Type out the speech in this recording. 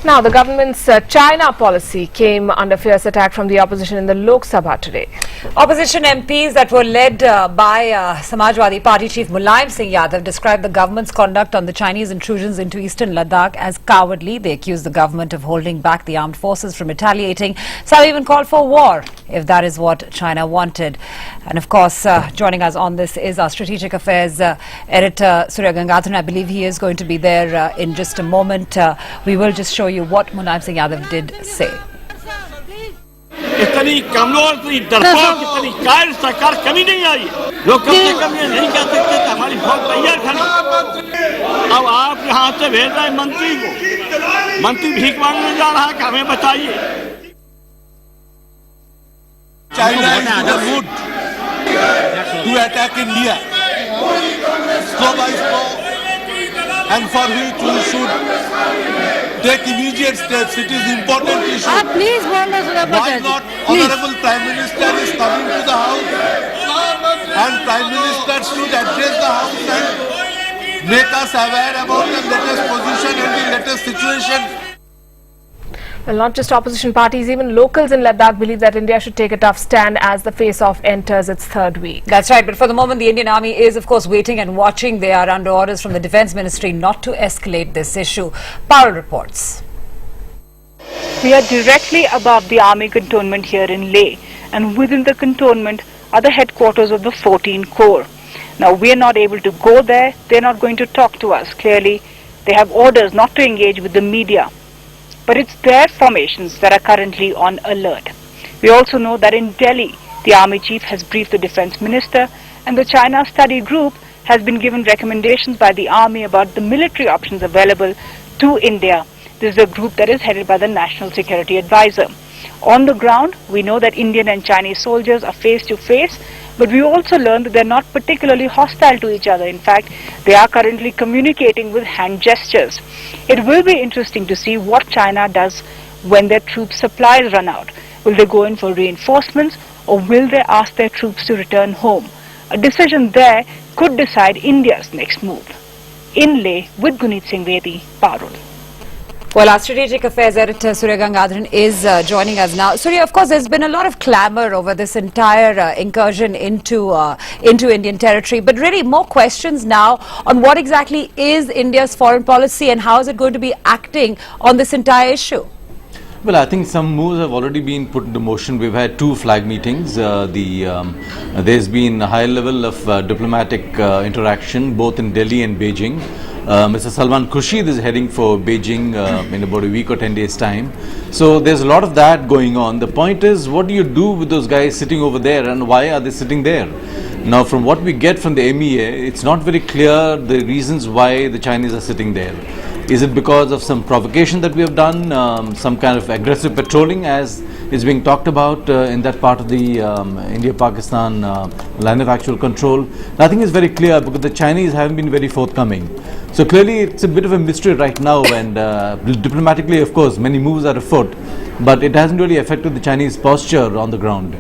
Now, the government's China policy came under fierce attack from the opposition in the Lok Sabha today. Opposition MPs that were led by Samajwadi Party chief Mulayam Singh described the government's conduct on the Chinese intrusions into eastern Ladakh as cowardly. They accused the government of holding back the armed forces from retaliating. Some even called for war, if that is what China wanted. And of course, joining us on this is our Strategic Affairs editor, Surya Gangadharan. I believe he is going to be there in just a moment. We will just show you what Mulayam Singh did say. इतनी कमजोर इतनी डरपोक इतनी कायर सरकार कभी नहीं आई लोग कम से कम ये नहीं कह सकते कि हमारी फौज तैयार खड़ी अब आप यहाँ से भेज रहे हैं मंत्री को मंत्री भीख मांगने जा रहा है कि हमें बचाइए China is in a mood to attack India slow by slow and for which we should take immediate steps. It is important issue. Please, why not? Honorable Prime Minister is coming to the House and Prime Minister should address the House and make us aware about the latest position and the latest situation. Well, not just opposition parties, even locals in Ladakh believe that India should take a tough stand as the face-off enters its third week. That's right, but for the moment the Indian Army is of course waiting and watching. They are under orders from the Defence Ministry not to escalate this issue. Powell reports. We are directly above the army cantonment here in Leh, and within the cantonment are the headquarters of the 14 Corps. Now we are not able to go there, they are not going to talk to us. Clearly they have orders not to engage with the media. But it's their formations that are currently on alert. We also know that in Delhi, the Army Chief has briefed the Defence Minister and the China Study Group has been given recommendations by the Army about the military options available to India. This is a group that is headed by the National Security Advisor. On the ground, we know that Indian and Chinese soldiers are face to face, but we also learned that they're not particularly hostile to each other. In fact, they are currently communicating with hand gestures. It will be interesting to see what China does when their troop supplies run out. Will they go in for reinforcements or will they ask their troops to return home? A decision there could decide India's next move. In Leh, with Gunit Singh Vedi, Parul. Well, our Strategic Affairs editor Surya Gangadharan is joining us now. Surya, of course, there's been a lot of clamour over this entire incursion into Indian territory, but really more questions now on what exactly is India's foreign policy and how is it going to be acting on this entire issue? Well, I think some moves have already been put into motion. We've had two flag meetings. There's been a high level of diplomatic interaction both in Delhi and Beijing. Mr. Salman Khurshid is heading for Beijing in about a week or 10 days time. So there's a lot of that going on. The point is, what do you do with those guys sitting over there and why are they sitting there? Now, from what we get from the MEA, it's not very clear the reasons why the Chinese are sitting there. Is it because of some provocation that we have done, some kind of aggressive patrolling as is being talked about in that part of the India-Pakistan line of actual control? Nothing is very clear because the Chinese haven't been very forthcoming. So clearly it's a bit of a mystery right now, and diplomatically, of course, many moves are afoot, but it hasn't really affected the Chinese posture on the ground.